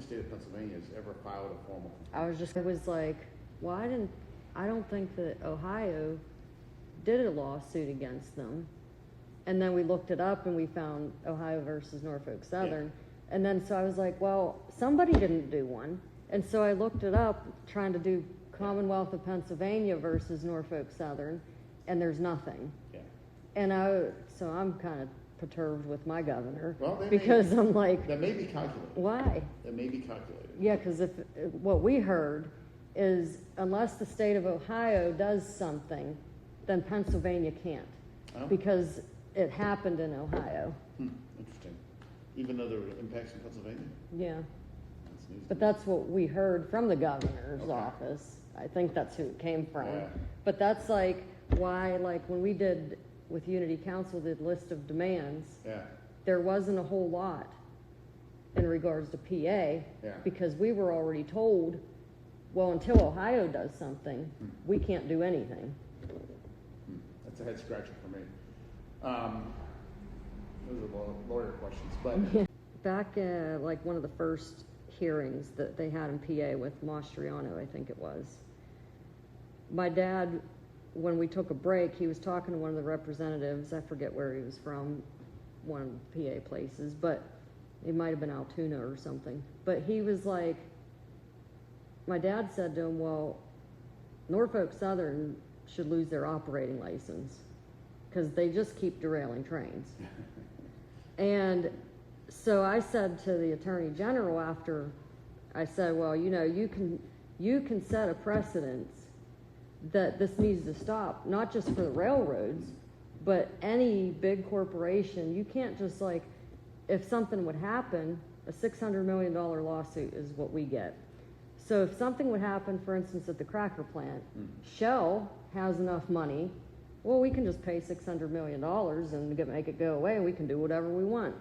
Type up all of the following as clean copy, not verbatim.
state of Pennsylvania has ever filed a formal complaint. It was like, well, I don't think that Ohio did a lawsuit against them. And then we looked it up and we found Ohio versus Norfolk Southern. Yeah. And then so I was like, well, somebody didn't do one. And so I looked it up trying to do Commonwealth of Pennsylvania versus Norfolk Southern, and there's nothing. Yeah. And so I'm kind of perturbed with my governor, because I'm like, that may be calculated. Why? That may be calculated. Yeah, because if what we heard is unless the state of Ohio does something, then Pennsylvania can't, because it happened in Ohio. Interesting. Even though there were impacts in Pennsylvania? Yeah. That's news. But that's what we heard from the governor's office. I think that's who it came from. Yeah. But that's like why, like when we did with Unity Council, the list of demands, there wasn't a whole lot in regards to PA, because we were already told, well, until Ohio does something, we can't do anything. That's a head scratcher for me. Those are lawyer questions, but back like one of the first hearings that they had in PA with Mastriano, I think it was. My dad, when we took a break, he was talking to one of the representatives. I forget where he was from, one of the PA places, but it might have been Altoona or something. But he was like, my dad said to him, well, Norfolk Southern should lose their operating license because they just keep derailing trains. And so I said to the Attorney General after, I said, well, you know, you can set a precedence that this needs to stop, not just for the railroads, but any big corporation. You can't just like, if something would happen, a $600 million lawsuit is what we get. So if something would happen, for instance, at the cracker plant, Shell has enough money, well, we can just pay $600 million and make it go away, and we can do whatever we want.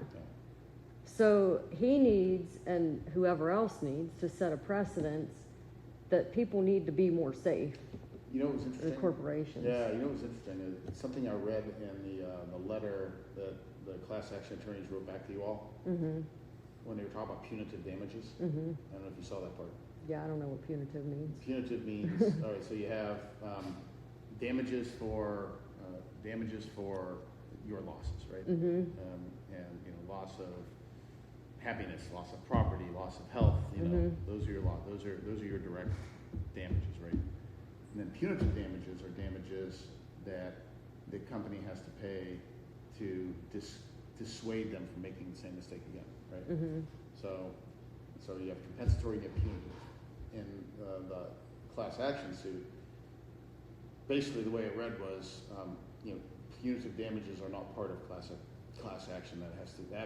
So he needs, and whoever else needs, to set a precedence that people need to be more safe. You know what was interesting? The corporations. Yeah, you know what was interesting? It's something I read in the letter that the class action attorneys wrote back to you all when they were talking about punitive damages. I don't know if you saw that part. Yeah, I don't know what punitive means. Punitive means, all right, so you have damages for your losses, right? And you know, loss of happiness, loss of property, loss of health. You know, those are your direct damages, right? And then punitive damages are damages that the company has to pay to dissuade them from making the same mistake again, right? So you have compensatory and you have punitive. In the class action suit, basically the way it read was, you know, punitive damages are not part of class action. That has to be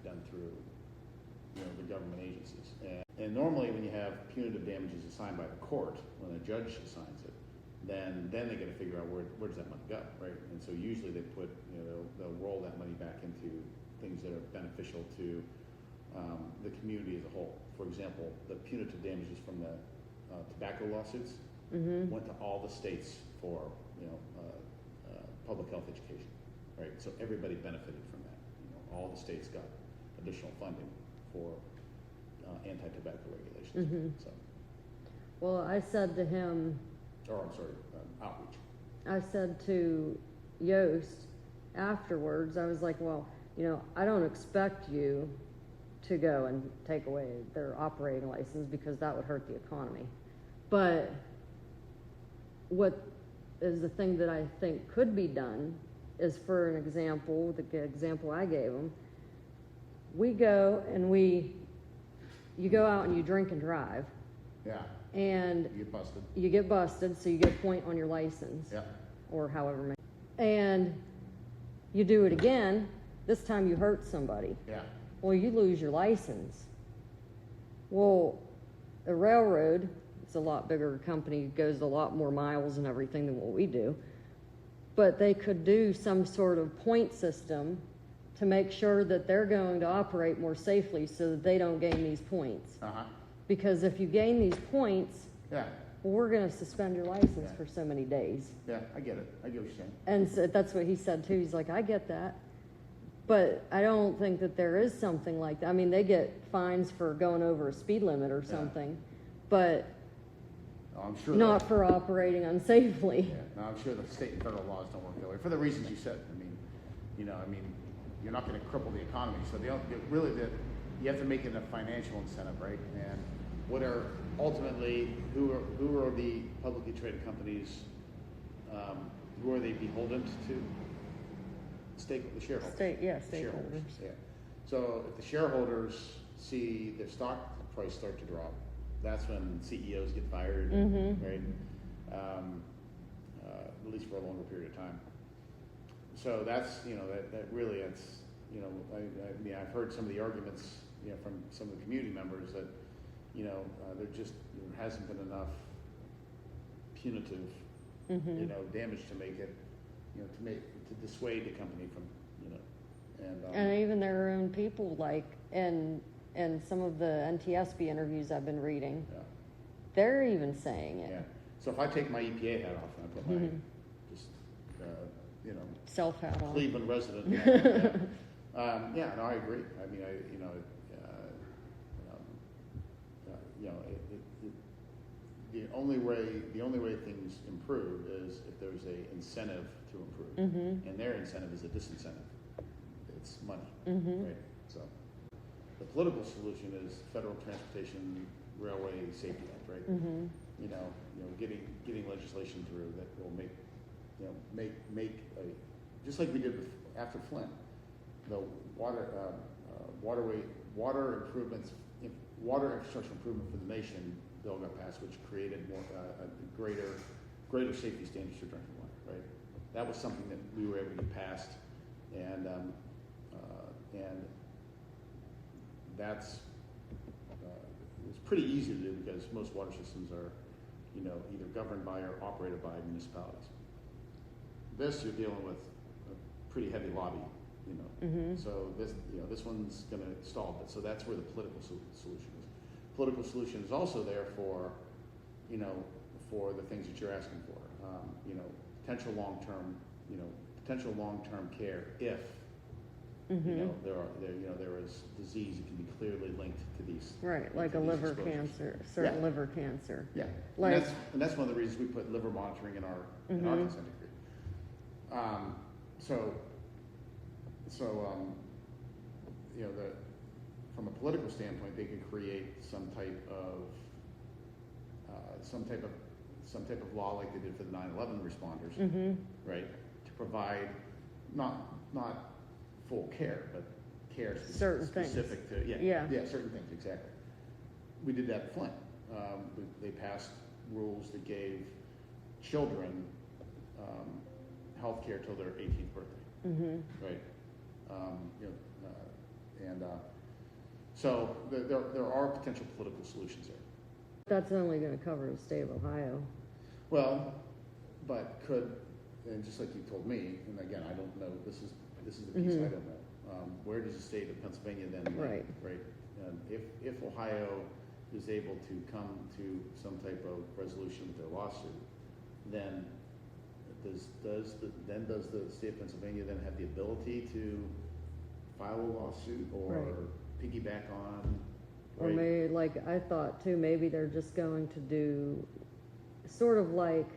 done through, you know, the government agencies. And normally when you have punitive damages assigned by the court, when a judge assigns it, then they got to figure out where does that money go, right? And so usually they put, you know, they'll roll that money back into things that are beneficial to the community as a whole. For example, the punitive damages from the tobacco lawsuits went to all the states for, you know, public health education, right? So everybody benefited from that. You know, all the states got additional funding for anti-tobacco regulations. So, well, I said to him, outreach. I said to Yost afterwards, I was like, well, you know, I don't expect you to go and take away their operating license because that would hurt the economy. But what is the thing that I think could be done is, for an example, the example I gave them, we go and you go out and you drink and drive. Yeah. And you get busted, so you get a point on your license. Yeah. Or however many. And you do it again, this time you hurt somebody. Yeah. Well, you lose your license. Well, a railroad, it's a lot bigger company, goes a lot more miles and everything than what we do. But they could do some sort of point system to make sure that they're going to operate more safely so that they don't gain these points. Because if you gain these points, well, we're going to suspend your license for so many days. Yeah, I get it. I get what you're saying. And so that's what he said too. He's like, I get that. But I don't think that there is something like that. I mean, they get fines for going over a speed limit or something, but I'm sure not for operating unsafely. Yeah, no, I'm sure the state and federal laws don't work that way for the reasons you said. I mean, you're not going to cripple the economy, so you have to make it a financial incentive, right? And what are ultimately who are the publicly traded companies? Who are they beholden to? The shareholders. Stakeholders. Yeah. So if the shareholders see their stock price start to drop, that's when CEOs get fired, right? At least for a longer period of time. So that's that really it's I mean I've heard some of the arguments from some of the community members that there just hasn't been enough punitive damage to make it to dissuade the company from and even their own people, like and some of the NTSB interviews I've been reading, they're even saying it. Yeah. So if I take my EPA hat off and I put my just self hat on, Cleveland resident, no, I agree. I mean, the only way things improve is if there's a incentive to improve, and their incentive is a disincentive. It's money, right? So the political solution is Federal Transportation Railway Safety Act, right? Getting legislation through that will make just like we did after Flint, the water infrastructure improvement for the nation bill got passed, which created more greater safety standards for drinking water, right? That was something that we were able to get passed, and that's it's pretty easy to do because most water systems are either governed by or operated by municipalities. This you're dealing with a pretty heavy lobby, so this one's going to stall a bit. So that's where the political solution is. Political solution is also there for the things that you're asking for, potential long-term care if there is disease that can be clearly linked to these, right, like a liver cancer, liver cancer. Yeah, like, and that's one of the reasons we put liver monitoring in our consent decree. From a political standpoint, they could create some type of law like they did for the 9/11 responders, right? To provide not full care, but care specific to certain things, exactly. We did that at Flint. They passed rules that gave children health care till their 18th birthday, right? So there are potential political solutions there. That's only going to cover the state of Ohio. Well, but and just like you told me, and again, I don't know, this is the piece I don't know. Where does the state of Pennsylvania then land, right? If Ohio is able to come to some type of resolution with their lawsuit, then does the state of Pennsylvania then have the ability to file a lawsuit or piggyback on? Or maybe, like I thought too, maybe they're just going to do sort of like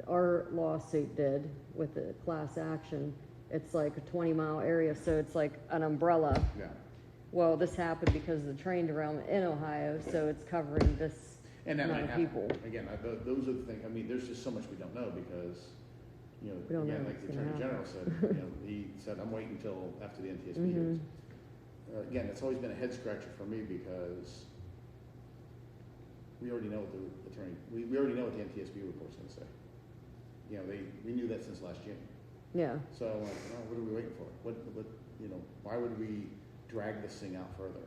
our lawsuit did with the class action. It's like a 20-mile area, so it's like an umbrella. Yeah. Well, this happened because of the train derailment in Ohio, so it's covering this amount of people. Again, those are the things. I mean, there's just so much we don't know because, we don't know like the Attorney General said, he said, I'm waiting until after the NTSB hearings. Again, it's always been a head scratcher for me because we already know what the attorney, we already know what the NTSB report's going to say. We knew that since last June. Yeah. So I'm like, what are we waiting for? What why would we drag this thing out further?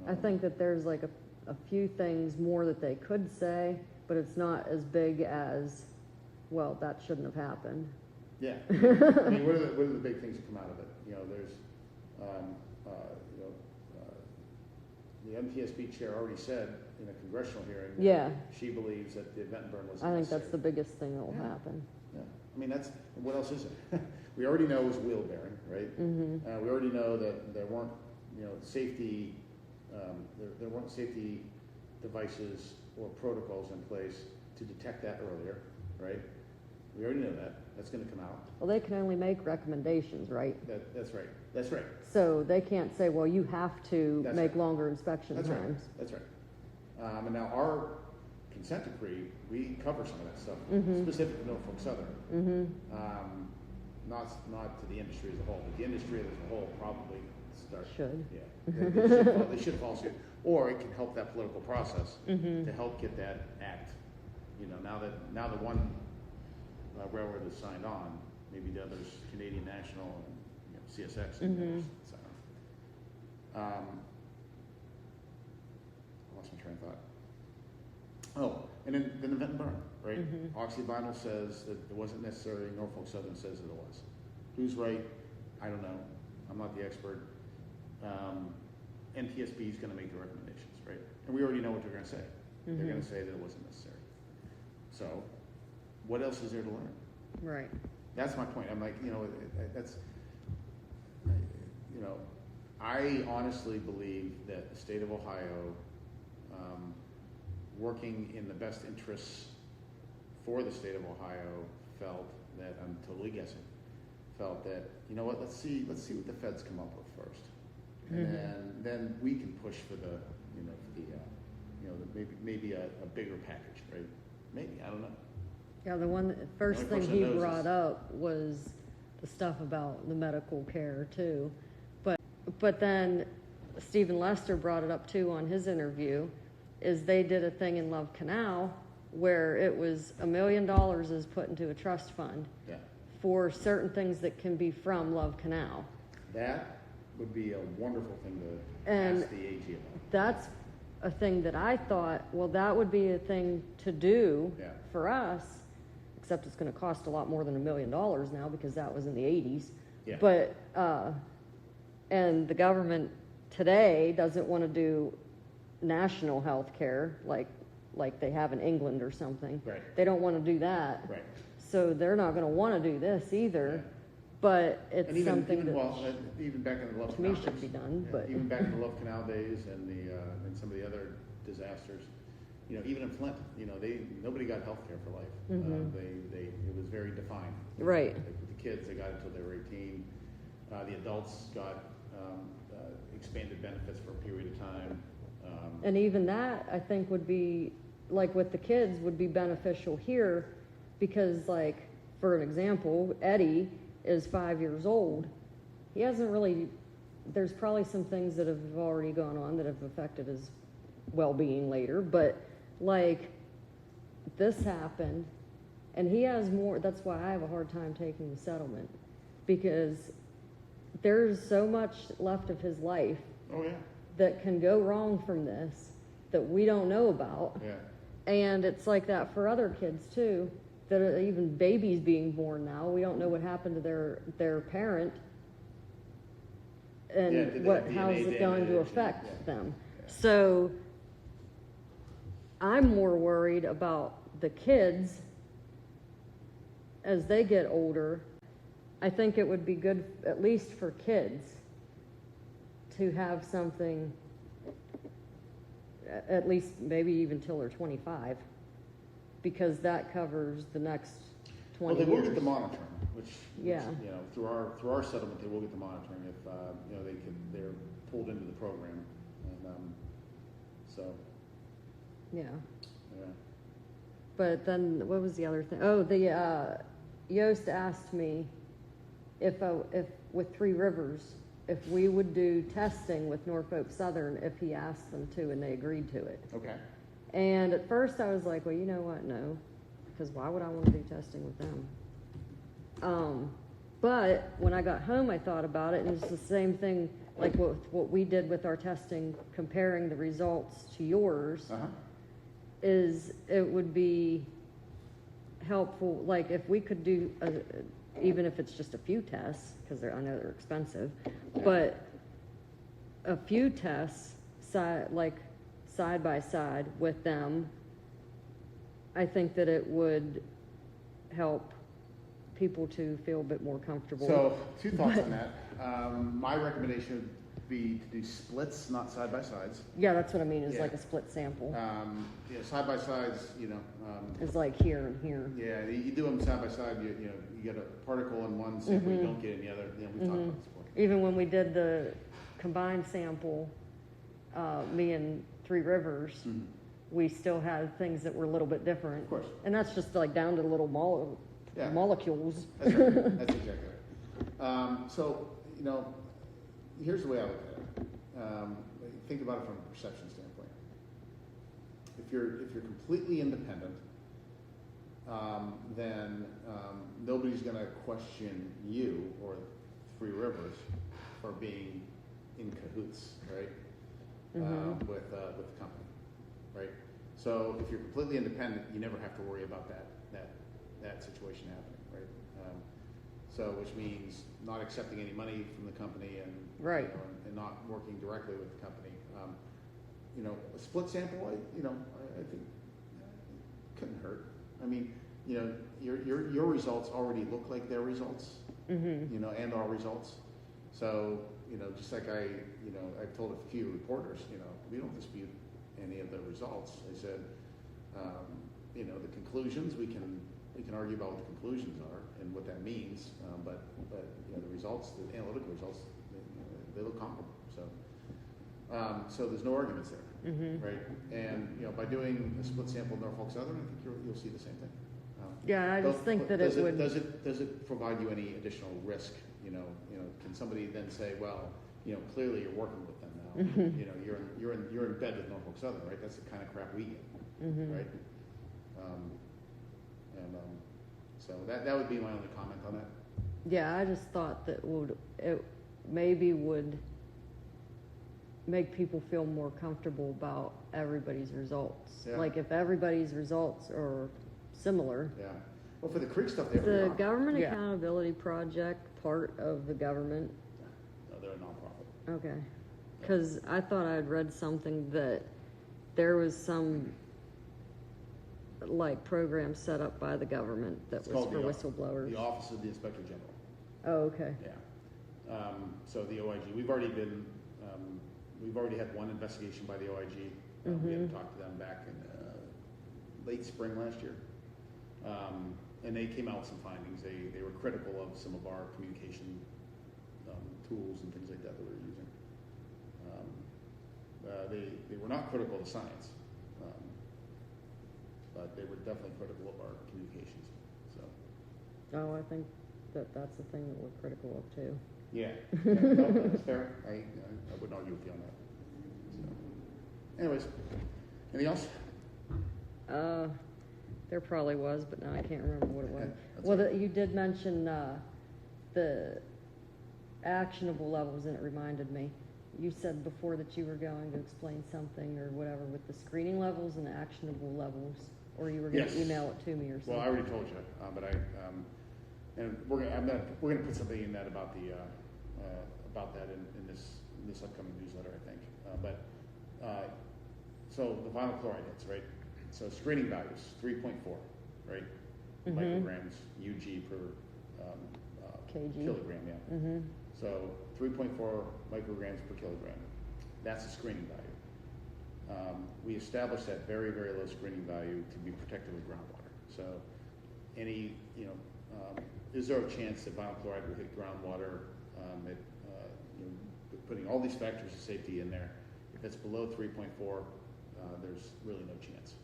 I think that there's like a few things more that they could say, but it's not as big as, well, that shouldn't have happened. Yeah. I mean, what are the big things that come out of it? There's, the MTSB chair already said in a congressional hearing that she believes that the event burn was I think that's the biggest thing that will happen. Yeah. I mean, what else is it? We already know it was wheel bearing, right? Mm-hmm. We already know that there weren't, safety, there weren't safety devices or protocols in place to detect that earlier, right? We already know that. That's going to come out. Well, they can only make recommendations, right? That's right. That's right. So they can't say, well, you have to That's make right. longer inspection That's times. right. That's right. And now our consent decree, we cover some of that stuff, Mm-hmm. specific to Norfolk Southern. Mm-hmm. Not to the industry as a whole, but the industry as a whole probably start. Should. Yeah, they should follow suit, or it can help that political process Mm-hmm. to help get that act. Now the one railroad is signed on, maybe the others, Canadian National and CSX, and Mm-hmm. others sign on. I lost my train of thought. Oh, and then the vent and burn, right? Mm-hmm. Oxyvinyl says that it wasn't necessary. Norfolk Southern says that it was. Who's right? I don't know. I'm not the expert. NTSB is going to make the recommendations, right? And we already know what they're going to say. Mm-hmm. They're going to say that it wasn't necessary. So, what else is there to learn? Right. That's my point. I'm like, I honestly believe that the state of Ohio, working in the best interests for the state of Ohio, felt that, I'm totally guessing, felt that, let's see what the feds come up with first. And Mm-hmm. then we can push for maybe a bigger package, right? Maybe, I don't know. Yeah, the first only thing person he that knows brought is- up was the stuff about the medical care too. But then Stephen Lester brought it up too on his interview, is they did a thing in Love Canal where it was $1 million is put into a trust fund Yeah. for certain things that can be from Love Canal. That would be a wonderful thing to And ask the AG about. that's a thing that I thought, well, that would be a thing to do Yeah. for us, except it's going to cost a lot more than $1 million now because that was in the 80s. Yeah. But, and the government today doesn't want to do national health care like they have in England or something. Right. They don't want to do that. Right. So they're not going to want to do this either. Yeah. But it's And something even back in the Love to me Canal should days. be done. Yeah, But even back in the Love Canal days and and some of the other disasters, even in Flint, nobody got health care for life. Mhm. It was very defined. Right. Like with the kids, they got it until they were 18. The adults got expanded benefits for a period of time. And even that, I think, would be, like with the kids, would be beneficial here because, like, for an example, Eddie is 5 years old. He hasn't really, there's probably some things that have already gone on that have affected his well-being later, but, like, this happened, and he has more, that's why I have a hard time taking the settlement, because there's so much left of his life Oh, yeah. that can go wrong from this that we don't know about. Yeah. And it's like that for other kids too, that are even babies being born now. We don't know what happened to their parent and Yeah, did they have how's DNA it going to damage? affect Yeah. them. Yeah. So I'm more worried about the kids as they get older. I think it would be good, at least for kids, to have something, at least maybe even till they're 25, because that covers the next 20 Well, they years. will get the monitoring, which Yeah. through our settlement, they will get the monitoring if they're pulled into the program, and so Yeah. yeah. But then, what was the other thing? Oh, Yost asked me if with Three Rivers, if we would do testing with Norfolk Southern if he asked them to, and they agreed to it. Okay. And at first I was like, well, you know what? No, because why would I want to do testing with them? But when I got home, I thought about it, and it's the same thing like what we did with our testing, comparing the results to yours. Uh-huh. Is it would be helpful, like if we could do, even if it's just a few tests, because I know they're expensive, but a few tests side by side with them, I think that it would help people to feel a bit more comfortable. So, 2 thoughts on that. My recommendation would be to do splits, not side by sides. Yeah, that's what I mean, is Yeah. like a split sample. Side by sides, It's like here and here. yeah, you do them side by side. You get a particle in one sample, you don't get in the other. We've talked about this before. Even when we did the combined sample, me and Three Rivers, we still had things that were a little bit different. Of course. And that's just like down to little molecules. That's right. That's exactly right. So, here's the way I look at it. Think about it from a perception standpoint. If you're completely independent, then nobody's going to question you or Three Rivers for being in cahoots, right? With the company, right? So if you're completely independent, you never have to worry about that situation happening, right? So which means not accepting any money from the company and Right. And not working directly with the company. A split sample, I think couldn't hurt. I mean, your results already look like their results, and our results. So, just like I've told a few reporters, we don't dispute any of the results. I said, the conclusions, we can argue about what the conclusions are and what that means, but the results, the analytical results, they look comparable. So there's no arguments there, right? And by doing a split sample Norfolk Southern, I think you'll see the same thing. Yeah, I just think that it would. Does it provide you any additional risk? Can somebody then say, well, clearly you're working with them now. You're in bed with Norfolk Southern, right? That's the kind of crap we get, right? So that would be my only comment on that. Yeah, I just thought that it maybe would make people feel more comfortable about everybody's results. Yeah. Like if everybody's results are similar. Yeah. Well, for the creek stuff, The Government Accountability Project, part of the government. No, they're a nonprofit. Okay. Because I thought I had read something that there was some program set up by the government that was for whistleblowers. The Office of the Inspector General. Oh, okay. Yeah. So the OIG, we've already had one investigation by the OIG. We had to talk to them back in late spring last year. And they came out with some findings. They were critical of some of our communication tools and things like that we were using. They were not critical of science, but they were definitely critical of our communications. So. Oh, I think that's the thing that we're critical of too. Yeah, no, that's fair. I wouldn't argue with you on that. So, anyways, anything else? There probably was, but now I can't remember what it was. Well, you did mention the actionable levels, and it reminded me. You said before that you were going to explain something or whatever with the screening levels and actionable levels, or you were going to email it to me or something. Well, I already told you, but and we're gonna put something in that about the about that in this upcoming newsletter, I think. So the vinyl chloride hits, right? So screening values 3.4, right? Micrograms UG per kg. kilogram, yeah. So 3.4 micrograms per kilogram. That's the screening value. We established that very, very low screening value to be protected with groundwater. So is there a chance that vinyl chloride will hit groundwater? Putting all these factors of safety in there, if it's below 3.4, there's really no chance,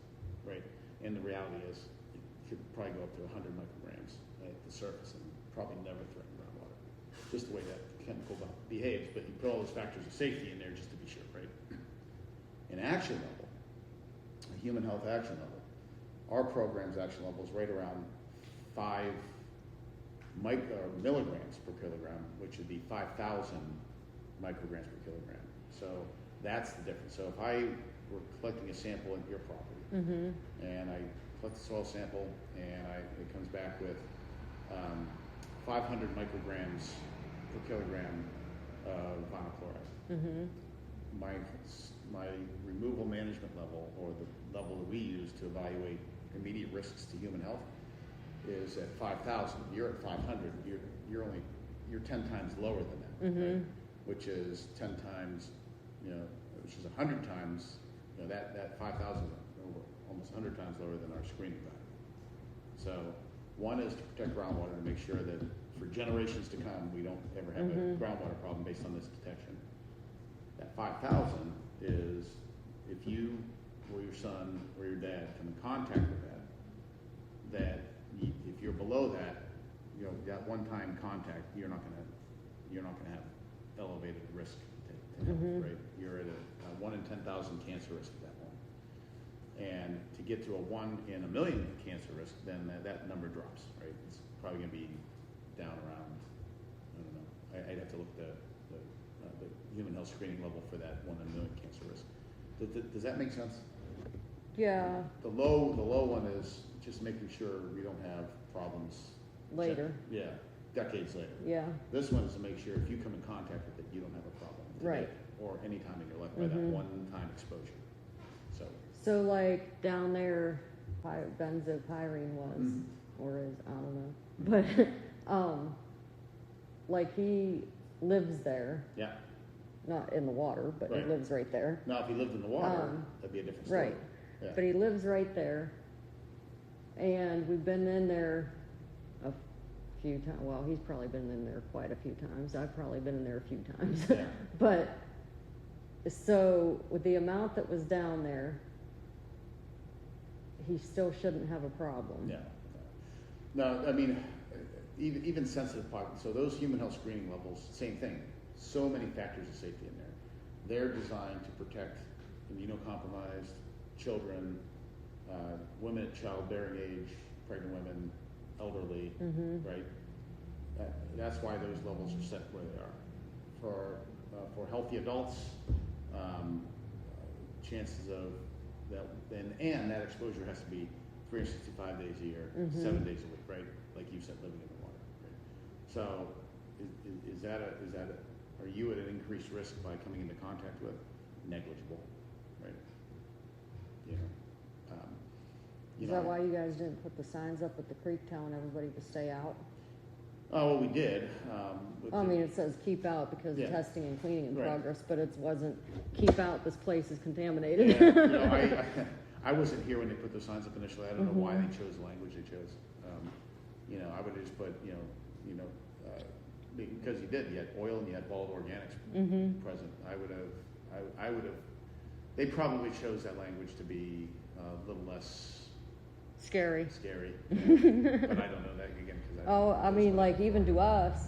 right? And the reality is, it could probably go up to 100 micrograms at the surface and probably never threaten groundwater. Just the way that chemical behaves, but you put all those factors of safety in there just to be sure, right? An action level, a human health action level, our program's action level is right around 5 milligrams per kilogram, which would be 5,000 micrograms per kilogram. So that's the difference. So if I were collecting a sample in your property, and I collect the soil sample, and it comes back with 500 micrograms per kilogram of vinyl chloride, my removal management level, or the level that we use to evaluate immediate risks to human health, is at 5,000. You're at 500. You're 10 times lower than that, right? Which is 10 times, which is 100 times. That 5,000 is almost 100 times lower than our screening value. So one is to protect groundwater and make sure that for generations to come, we don't ever have a groundwater problem based on this detection. That 5,000 is if you or your son or your dad come in contact with if you're below that, that one-time contact, you're not gonna have elevated risk to health, right? You're at a 1 in 10,000 cancer risk at that point. And to get to a 1 in a million cancer risk, then that number drops, right? It's probably going to be down around, I don't know, I'd have to look at the human health screening level for that 1 in a million cancer risk. Does that make sense? Yeah. The low one is just making sure we don't have problems Later. Yeah, decades later. Yeah. This one is to make sure if you come in contact with it, you don't have a problem today, Right. or any time in your life by that one-time exposure. So like down there, benzopyrene was, or is, I don't know, but like he lives there. Yeah. Not in the water, but Right. he lives right there. Now, if he lived in the water, that'd be a different story. Right. Yeah. But he lives right there, and we've been in there a few times. Well, he's probably been in there quite a few times. I've probably been in there a few times. Yeah. But so with the amount that was down there, he still shouldn't have a problem. Yeah. No, I mean, even sensitive populations. So those human health screening levels, same thing. So many factors of safety in there. They're designed to protect immunocompromised children, women at childbearing age, pregnant women, elderly, right? That's why those levels are set where they are. For healthy adults, chances of that, and that exposure has to be 365 days a year, 7 days a week, right? Like you said, living in the water. Right? So, are you at an increased risk by coming into contact with? Negligible, right? Is that why you guys didn't put the signs up at the creek telling everybody to stay out? Oh, well, we did. I mean, it says keep out because of testing and cleaning in progress, but it wasn't keep out, this place is contaminated. Yeah, I wasn't here when they put those signs up initially. I don't know why they chose the language they chose. I would have just put, because you had oil and you had volatile organics present. I would have, they probably chose that language to be a little less Scary. But I don't know that again. I mean, like even to us,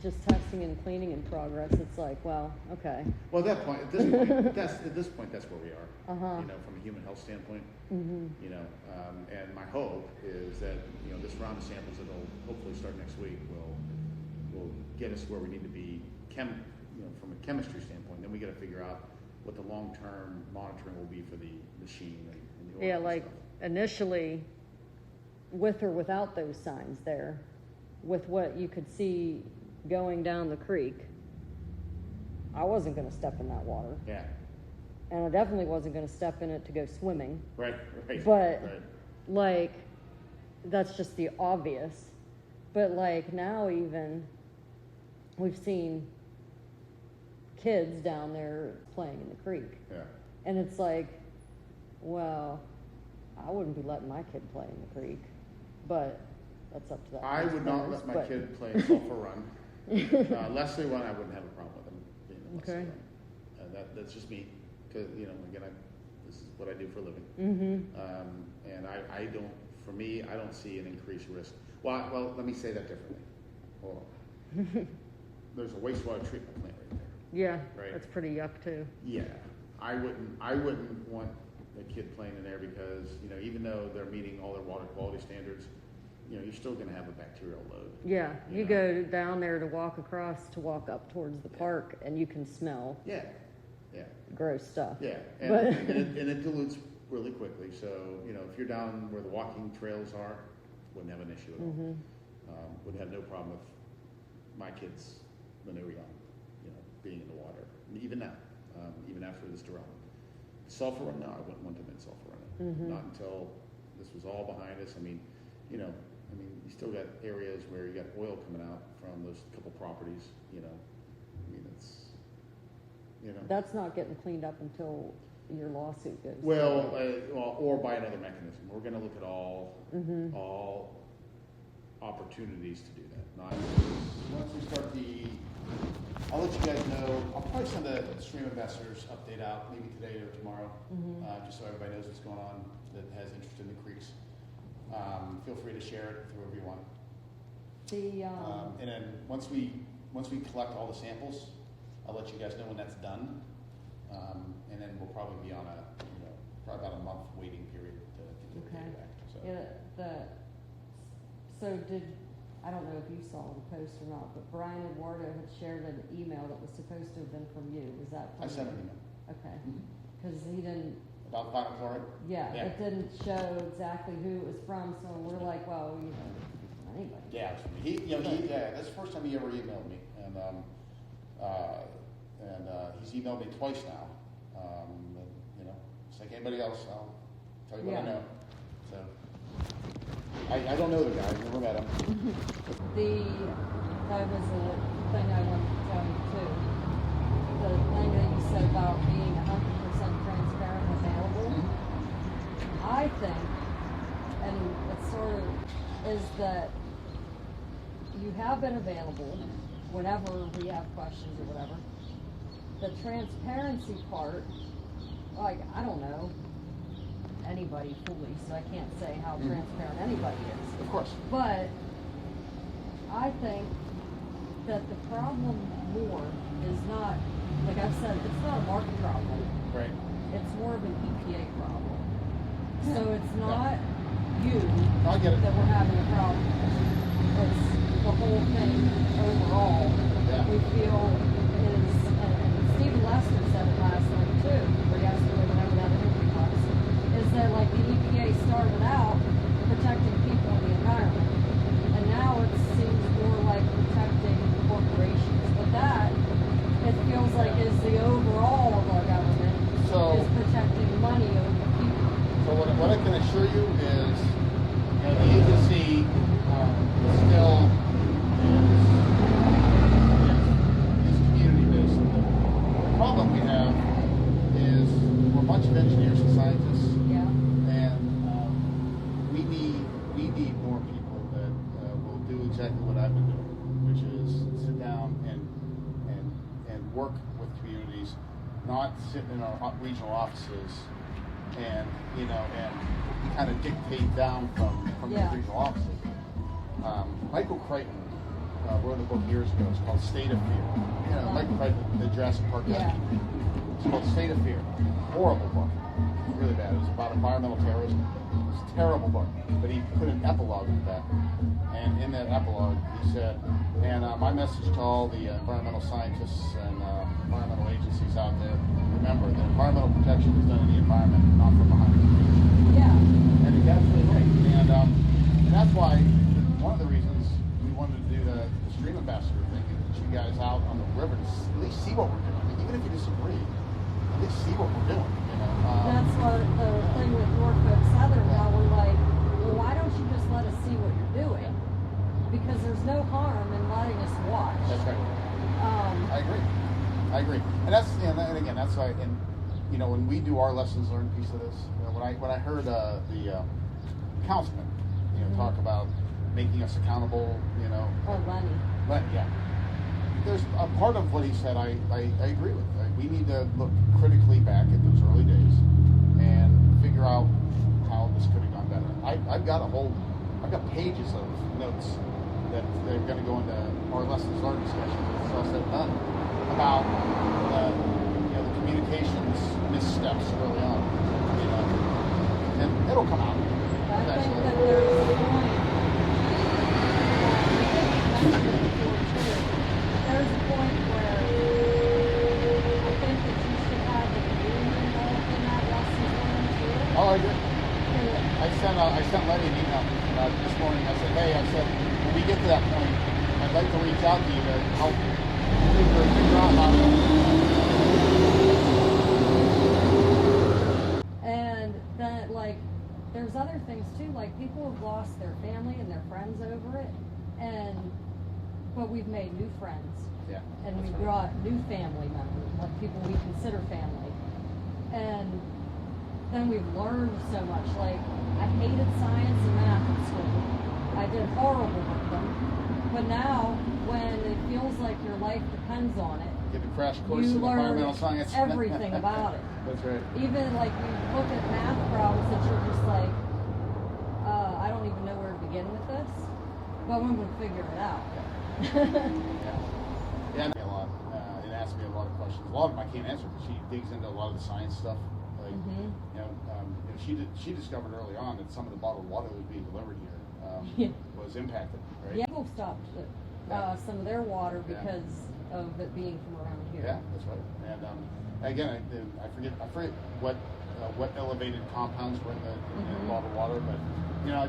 just testing and cleaning in progress, it's like, well, okay. Well, at this point, that's where we are. From a human health standpoint. And my hope is that this round of samples that'll hopefully start next week will get us where we need to be, from a chemistry standpoint. Then we got to figure out what the long-term monitoring will be for the machine and the oil and stuff. Initially, with or without those signs there, with what you could see going down the creek, I wasn't going to step in that water. Yeah. And I definitely wasn't going to step in it to go swimming. Right. But, that's just the obvious. But, now even, we've seen kids down there playing in the creek. Yeah. And it's like, well, I wouldn't be letting my kid play in the creek, but that's up to that. I would not let my kid play in Sulphur Run. Leslie Run, I wouldn't have a problem with him being in Leslie Run. That's just me, because again, this is what I do for a living. And I don't see an increased risk. Well, let me say that differently. Hold on. There's a wastewater treatment plant right there. Yeah, right? That's pretty yuck too. Yeah, I wouldn't want a kid playing in there because even though they're meeting all their water quality standards, you're still going to have a bacterial load. Yeah, you go down there to walk up towards the park, and you can smell. Yeah. Gross stuff. Yeah, and it dilutes really quickly. So if you're down where the walking trails are, wouldn't have an issue at all. Would have no problem with my kids when they were young, being in the water. Even now, even after this derailment. Sulphur Run, no, I wouldn't want them in Sulphur Run. Not until this was all behind us. I mean, you know, I mean, you still got areas where you got oil coming out from those couple properties, you know. I mean, it's, you know. That's not getting cleaned up until your lawsuit goes. Well, or by another mechanism. We're going to look at all opportunities to do that. Not once we start I'll let you guys know. I'll probably send a stream investors update out maybe today or tomorrow, just so everybody knows what's going on that has interest in the creeks. Feel free to share it with whoever you want. And then once we collect all the samples, I'll let you guys know when that's done. And then we'll probably be on probably about a month waiting period to get the data back. So. Yeah, I don't know if you saw the post or not, but Brian Eduardo had shared an email that was supposed to have been from you. Was that from I sent an email. Okay. Because he didn't... About vinyl chloride? Yeah, it didn't show exactly who it was from, so we're like, well, it could be from anybody. Yeah, it was from me. That's the first time he ever emailed me. And he's emailed me twice now. Just like anybody else, I'll tell you what I know. So, I don't know the guy. I've never met him. That was a thing I wanted to tell you too. The thing that you said about being 100% transparent and available. I think, and it sort of is that you have been available whenever we have questions or whatever. The transparency part, like, I don't know anybody fully, so I can't say how transparent anybody is. Of course. But I think that the problem more is not, like I've said, it's not a market problem. Right. It's more of an EPA problem. So it's not you I get it. that we're having a problem. It's the whole thing overall. Yeah. We feel is, and Stephen Lester said it last night too, or yesterday, whenever that interview was, is that like the EPA started out protecting people and the environment, and now it seems more like protecting corporations. But that, it feels like, is the overall of our government, is protecting money over people. So what I can assure you is, the agency still is community-based. The problem we have is we're a bunch of engineers and scientists, and we need more people that will do exactly what I've been doing, which is sit down and work with communities, not sit in our regional offices and kind of dictate down from the regional offices. Michael Crichton wrote a book years ago. It's called State of Fear. Michael Crichton, the Jurassic Park guy. It's called State of Fear. Horrible book. Really bad. It was about environmental terrorism. It's a terrible book. But he put an epilogue with that. And in that epilogue, he said, and my message to all the environmental scientists and environmental agencies out there, remember that environmental protection is done in the environment, not from behind the computer. Yeah. And he's absolutely right. And that's why one of the reasons we wanted to do the stream ambassador thing is get you guys out on the river to at least see what we're doing. I mean, even if you disagree, at least see what we're doing. That's what the thing with Norfolk Southern. Now we're like, well, why don't you just let us see what you're doing? Because there's no harm in letting us watch. That's right. I agree. And that's and again, that's why. And when we do our lessons learned piece of this, when I heard the councilman, talk about making us accountable, Oh, Lenny. Yeah. There's a part of what he said I agree with. We need to look critically back at those early days and figure out how this could have gone better. I've got pages of notes that they're going to go into our lessons learned discussion. It's all said and done about the communications missteps early on. And it'll come out I think eventually. that there's a point. There's a point where I think that you should have the community involved in that lesson learned too. Oh, I agree. I sent Lenny an email this morning. I said, hey, when we get to that point, I'd like to reach out to you to help figure out how to. And then, like, there's other things too, like people have lost their family and their friends over it, but we've made new friends. Yeah. And we brought new family members, like people we consider family. And then we've learned so much. Like, I hated science and math in school. I did horrible with them. But now, when it feels like your life depends on it, Get a crash course you in learn environmental science. everything about it. That's right. Even like you look at math problems that you're just like, I don't even know where to begin with this, but I'm going to figure it out. Yeah, a lot. It asks me a lot of questions. A lot of them I can't answer because she digs into a lot of the science stuff. Like, she discovered early on that some of the bottled water that was being delivered here was impacted. Right? Yeah, people stopped some of their water because of it being from around here. Yeah, that's right. And again, I forget what elevated compounds were in the bottled water, but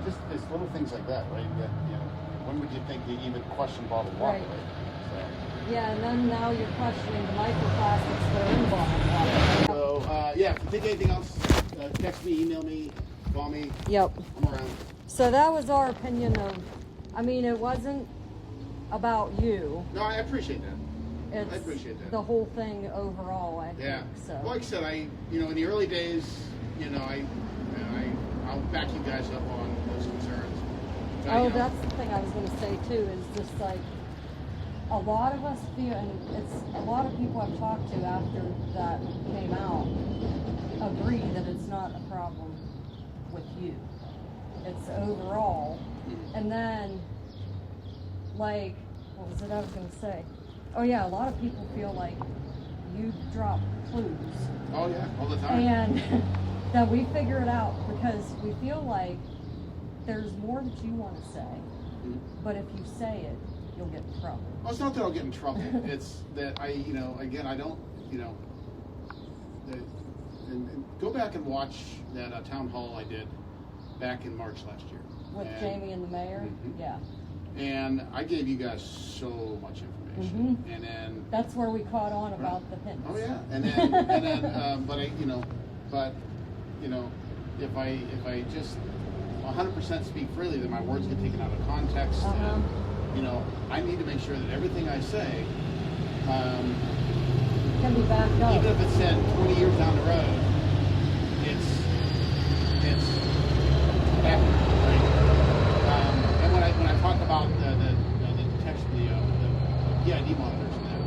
just it's little things like that, right? That, when would you think you even question bottled water? Right. So. Yeah, and then now you're questioning the microplastics that are in bottled water. So if you think anything else, text me, email me, call me. Yep. I'm around. So that was our opinion of. I mean, it wasn't about you. No, I appreciate that. It's I appreciate that. The whole thing overall, I think. So. Like I said, in the early days, I'll back you guys up on those concerns. That's the thing I was going to say too. Is just like a lot of us feel, and it's a lot of people I've talked to after that came out agree that it's not a problem with you. It's overall, and then like what was it I was going to say? Oh yeah, a lot of people feel like you drop clues. Oh yeah, all the time. And that we figure it out because we feel like there's more that you want to say, but if you say it, you'll get in trouble. Well, it's not that I'll get in trouble. It's that I don't, and go back and watch that town hall I did back in March last year. With Jamie and the mayor? Yeah. And I gave you guys so much information, and then that's where we caught on about the hints. Oh yeah, and then, if I just 100% speak freely, then my words get taken out of context, and I need to make sure that everything I say can be backed up. Even if it's said 20 years down the road, it's accurate, right? And when I talk about the detection, the PID monitors and that,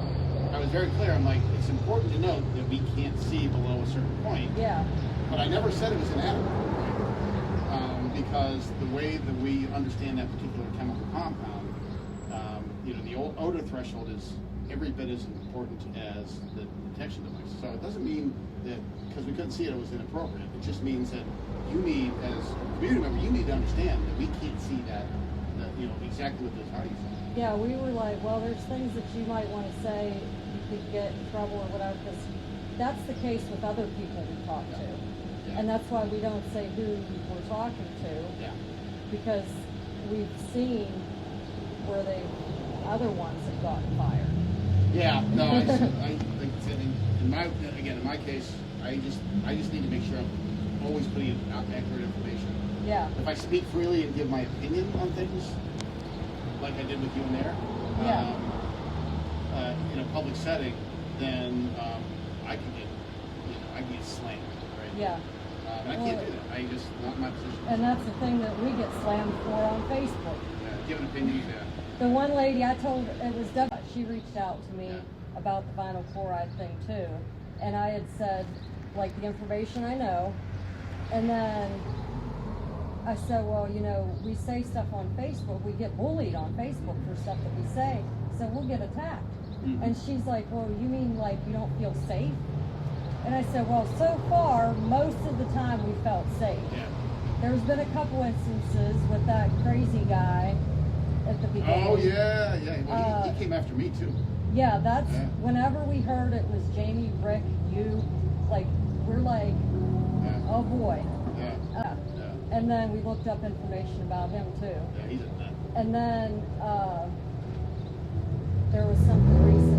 I was very clear. I'm like, it's important to note that we can't see below a certain point. Yeah. But I never said it was inadequate, right? Because the way that we understand that particular chemical compound, the odor threshold is every bit as important as the detection device. So it doesn't mean that because we couldn't see it, it was inappropriate. It just means that you need, as a community member, you need to understand that we can't see that exactly what those values are. Yeah, we were like, well, there's things that you might want to say, you could get in trouble or whatever, because that's the case with other people we talk to. Yeah. And that's why we don't say who we're talking to, because we've seen where other ones have gotten fired. Yeah, no, I think in my case, I just need to make sure I'm always putting out accurate information. Yeah. If I speak freely and give my opinion on things, like I did with you in there, in a public setting, then I can get slammed, right? Yeah. And I can't do that. I just not in my position. And that's the thing that we get slammed for on Facebook. Yeah, giving opinions. Yeah. The one lady I told, it was Doug, she reached out to me about the vinyl chloride thing too, and I had said like the information I know, and then I said, well, we say stuff on Facebook, we get bullied on Facebook for stuff that we say, so we'll get attacked. And she's like, well, you mean like you don't feel safe? And I said, well, so far, most of the time we felt safe. Yeah. There's been a couple instances with that crazy guy at the beginning. Oh, yeah. Well, he came after me, too. Yeah, that's whenever we heard it was Jamie, Rick, you, like, we're like, oh, boy. Yeah. And then we looked up information about him, too. Yeah, he's a nut. And then there was something recent